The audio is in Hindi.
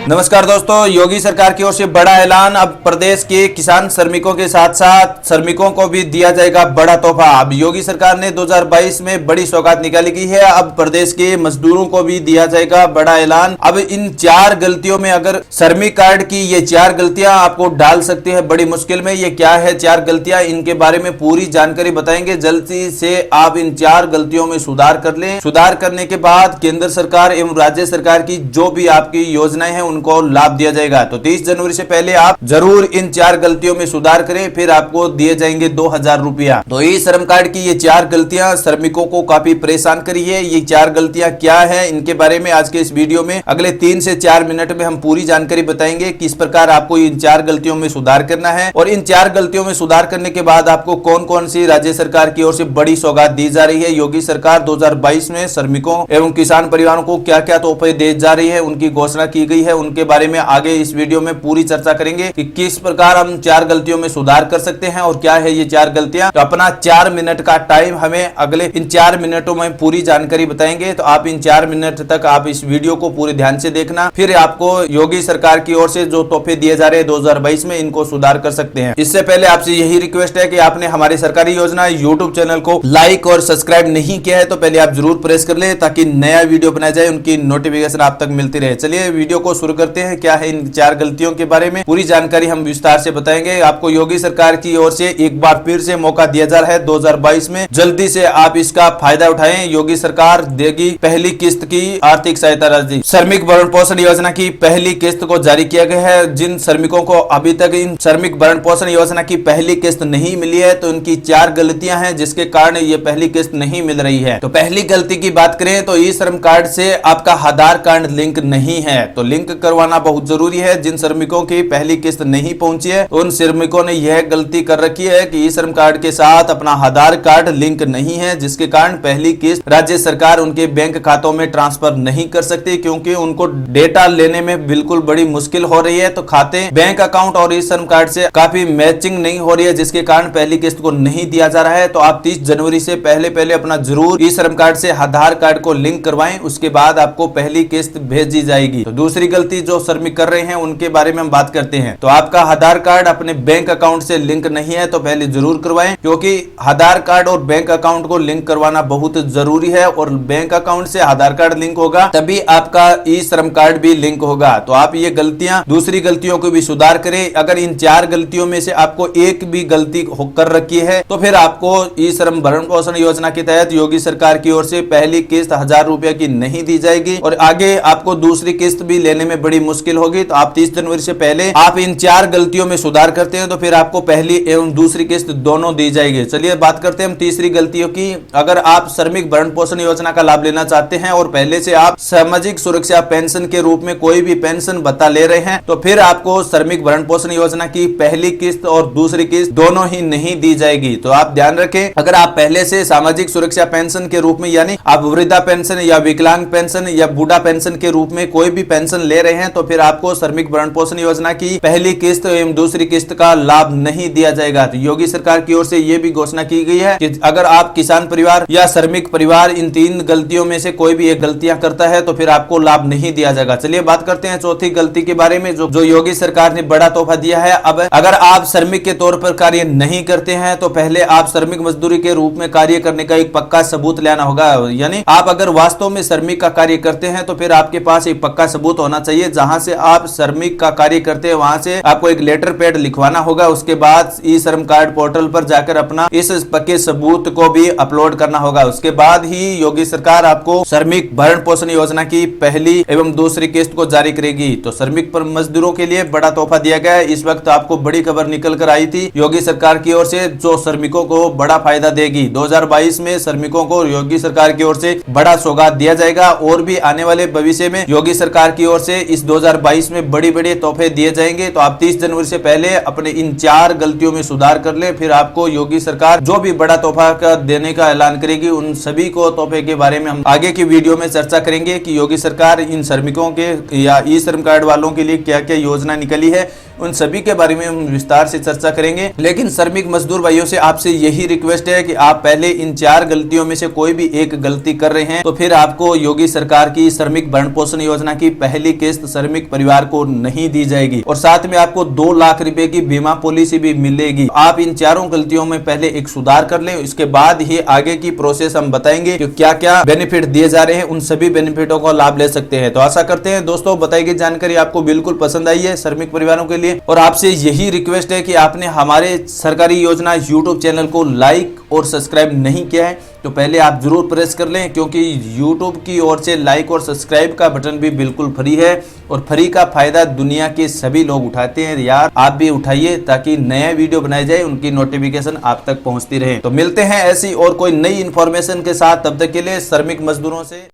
नमस्कार दोस्तों, योगी सरकार की ओर से बड़ा ऐलान। अब प्रदेश के किसान श्रमिकों के साथ साथ श्रमिकों को भी दिया जाएगा बड़ा तोहफा। अब योगी सरकार ने 2022 में बड़ी सौगात निकाली गई है। अब प्रदेश के मजदूरों को भी दिया जाएगा बड़ा ऐलान। अब इन 4 गलतियों में अगर श्रमिक कार्ड की ये 4 गलतियां आपको डाल सकती है बड़ी मुश्किल में। ये क्या है 4 गलतियां, इनके बारे में पूरी जानकारी बताएंगे। जल्दी से आप इन 4 गलतियों में सुधार कर लें। सुधार करने के बाद केंद्र सरकार एवं राज्य सरकार की जो भी आपकी योजनाएं हैं उनको लाभ दिया जाएगा। तो 30 जनवरी से पहले आप जरूर इन 4 गलतियों में सुधार करें, फिर आपको दिए जाएंगे 2000 रुपया। तो ई श्रम कार्ड की ये 4 गलतियां श्रमिकों को काफी परेशान करी है। ये 4 गलतियां क्या है, इनके बारे में आज के इस वीडियो में अगले 3 से 4 मिनट में हम पूरी जानकारी बताएंगे। किस प्रकार आपको इन 4 गलतियों में सुधार करना है और इन 4 गलतियों में सुधार करने के बाद आपको कौन कौन सी राज्य सरकार की ओर से बड़ी सौगात दी जा रही है। योगी सरकार 2022 में श्रमिकों एवं किसान परिवारों को क्या क्या तोहफे दे जा रही है, उनकी घोषणा की गई है। उनके बारे में आगे इस वीडियो में पूरी चर्चा करेंगे कि किस प्रकार हम 4 गलतियों में सुधार कर सकते हैं और क्या है ये 4 गलतियां। तो अपना 4 मिनट का टाइम हमें अगले इन 4 मिनटों में पूरी जानकारी बताएंगे। तो आप इन 4 मिनट तक आप इस वीडियो को पूरे ध्यान से देखना, फिर आपको योगी सरकार की ओर से जो तोहफे दिए जा रहे हैं 2022 में, इनको सुधार कर सकते हैं। इससे पहले आपसे यही रिक्वेस्ट है कि आपने हमारी सरकारी योजना यूट्यूब चैनल को लाइक और सब्सक्राइब नहीं किया है तो पहले आप जरूर प्रेस कर ले, ताकि नया वीडियो बनाया जाए उनकी नोटिफिकेशन आप तक मिलती रहे। चलिए वीडियो को शुरू करते हैं। क्या है इन 4 गलतियों के बारे में पूरी जानकारी हम विस्तार से बताएंगे। आपको योगी सरकार की ओर से एक बार फिर से मौका दिया जा रहा है 2022 में, जल्दी से आप इसका फायदा उठाएं। योगी सरकार देगी पहली किस्त की आर्थिक सहायता राशि। श्रमिक भरण पोषण योजना की पहली किस्त को जारी किया गया है। जिन श्रमिकों को अभी तक इन श्रमिक भरण पोषण योजना की पहली किस्त नहीं मिली है तो उनकी 4 गलतियां हैं जिसके कारण ये पहली किस्त नहीं मिल रही है। तो पहली गलती की बात करें तो ई श्रम कार्ड से आपका आधार कार्ड लिंक नहीं है, तो लिंक करवाना बहुत जरूरी है। जिन श्रमिकों की पहली किस्त नहीं पहुंची है उन श्रमिकों ने यह गलती कर रखी है कि ई श्रम कार्ड के साथ अपना आधार कार्ड लिंक नहीं है, जिसके कारण पहली किस्त राज्य सरकार उनके बैंक खातों में ट्रांसफर नहीं कर सकती, क्योंकि उनको डेटा लेने में बिल्कुल बड़ी मुश्किल हो रही है। तो खाते, बैंक अकाउंट और ई श्रम कार्ड से काफी मैचिंग नहीं हो रही है, जिसके कारण पहली किस्त को नहीं दिया जा रहा है। तो आप 30 जनवरी से पहले अपना जरूर ई श्रम कार्ड से आधार कार्ड को लिंक करवाएं, उसके बाद आपको पहली किस्त भेजी जाएगी। तो दूसरी गलती जो श्रमिक कर रहे हैं उनके बारे में हम बात करते हैं। तो आपका आधार कार्ड अपने बैंक अकाउंट से लिंक नहीं है तो पहले जरूर करवाएं, क्योंकि आधार कार्ड और बैंक अकाउंट को लिंक करवाना बहुत जरूरी है। और बैंक अकाउंट से आधार कार्ड लिंक होगा तभी आपका ई श्रम कार्ड भी लिंक होगा। तो आप ये गलतियां, दूसरी गलतियों को भी सुधार करें। अगर इन 4 गलतियों में से आपको एक भी गलती कर रखी है तो फिर आपको ई श्रम भरण पोषण योजना के तहत योगी सरकार की ओर से पहली किस्त 1000 रुपए की नहीं दी जाएगी और आगे आपको दूसरी किस्त भी लेने में बड़ी मुश्किल होगी। तो आप 30 जनवरी से पहले आप इन 4 गलतियों में सुधार करते हैं तो फिर आपको पहली एवं दूसरी किस्त दोनों दी जाएगी। चलिए बात करते हैं हम तीसरी गलतियों की। अगर आप श्रमिक भरण पोषण योजना का लाभ लेना चाहते हैं और पहले से आप सामाजिक सुरक्षा पेंशन के रूप में कोई भी पेंशन भत्ता ले रहे हैं तो फिर आपको श्रमिक भरण पोषण योजना की पहली किस्त और दूसरी किस्त दोनों ही नहीं दी जाएगी। तो आप ध्यान रखें, अगर आप पहले से सामाजिक सुरक्षा पेंशन के रूप में, यानी आप वृद्धा पेंशन या विकलांग पेंशन या बूढ़ा पेंशन के रूप में कोई भी पेंशन ले रहे हैं तो फिर आपको श्रमिक भरण पोषण योजना की पहली किस्त एवं दूसरी किस्त का लाभ नहीं दिया जाएगा। तो योगी सरकार की ओर से यह भी घोषणा की गई है कि अगर आप किसान परिवार या श्रमिक परिवार इन 3 गलतियों में से कोई भी एक गलतियां करता है तो फिर आपको लाभ नहीं दिया जाएगा। चलिए बात करते हैं चौथी गलती के बारे में, जो योगी सरकार ने बड़ा तोहफा दिया है। अब अगर आप श्रमिक के तौर पर कार्य नहीं करते हैं तो पहले आप श्रमिक मजदूरी के रूप में कार्य करने का एक पक्का सबूत लाना होगा। यानी आप अगर वास्तव में श्रमिक का कार्य करते हैं तो फिर आपके पास एक पक्का सबूत होना चाहिए। जहां से आप श्रमिक का कार्य करते हैं वहां से आपको एक लेटर पैड लिखवाना होगा। उसके बाद ई श्रम कार्ड पोर्टल पर जाकर अपना इस पक्के सबूत को भी अपलोड करना होगा। उसके बाद ही योगी सरकार आपको श्रमिक भरण पोषण योजना की पहली एवं दूसरी किस्त को जारी करेगी। तो श्रमिक पर मजदूरों के लिए बड़ा तोहफा दिया गया है। इस वक्त आपको बड़ी खबर निकल कर आई थी योगी सरकार की ओर से, जो श्रमिकों को बड़ा फायदा देगी। 2022 में श्रमिकों को योगी सरकार की ओर से बड़ा सौगात दिया जाएगा और भी आने वाले भविष्य में योगी सरकार की ओर से इस 2022 में बड़ी बड़ी तोहफे दिए जाएंगे। तो आप 30 जनवरी से पहले अपने इन 4 गलतियों में सुधार कर ले, फिर आपको योगी सरकार जो भी बड़ा तोहफा का देने का ऐलान करेगी उन सभी को तोहफे के बारे में हम आगे की वीडियो में चर्चा करेंगे कि योगी सरकार इन श्रमिकों के या ई श्रम कार्ड वालों के लिए क्या क्या योजना निकली है उन सभी के बारे में हम विस्तार से चर्चा करेंगे। लेकिन श्रमिक मजदूर भाइयों से आपसे यही रिक्वेस्ट है कि आप पहले इन 4 गलतियों में से कोई भी एक गलती कर रहे हैं तो फिर आपको योगी सरकार की श्रमिक भरण पोषण योजना की पहली किस्त श्रमिक परिवार को नहीं दी जाएगी और साथ में आपको 2 लाख रुपए की बीमा पॉलिसी भी मिलेगी। आप इन चारों गलतियों में पहले एक सुधार कर लें, इसके बाद ही आगे की प्रोसेस हम बताएंगे कि क्या क्या बेनिफिट दिए जा रहे हैं, उन सभी बेनिफिटों का लाभ ले सकते हैं। तो आशा करते हैं दोस्तों बताई गई जानकारी आपको बिल्कुल पसंद आई है श्रमिक परिवारों के लिए, और आपसे यही रिक्वेस्ट है कि आपने हमारे सरकारी योजना यूट्यूब चैनल को लाइक और सब्सक्राइब नहीं किया है तो पहले आप जरूर प्रेस कर लें, क्योंकि YouTube की ओर से लाइक और सब्सक्राइब का बटन भी बिल्कुल फ्री है और फ्री का फायदा दुनिया के सभी लोग उठाते हैं। यार आप भी उठाइए ताकि नया वीडियो बनाए जाए उनकी नोटिफिकेशन आप तक पहुंचती रहे। तो मिलते हैं ऐसी और कोई नई इंफॉर्मेशन के साथ, तब तक के लिए श्रमिक मजदूरों से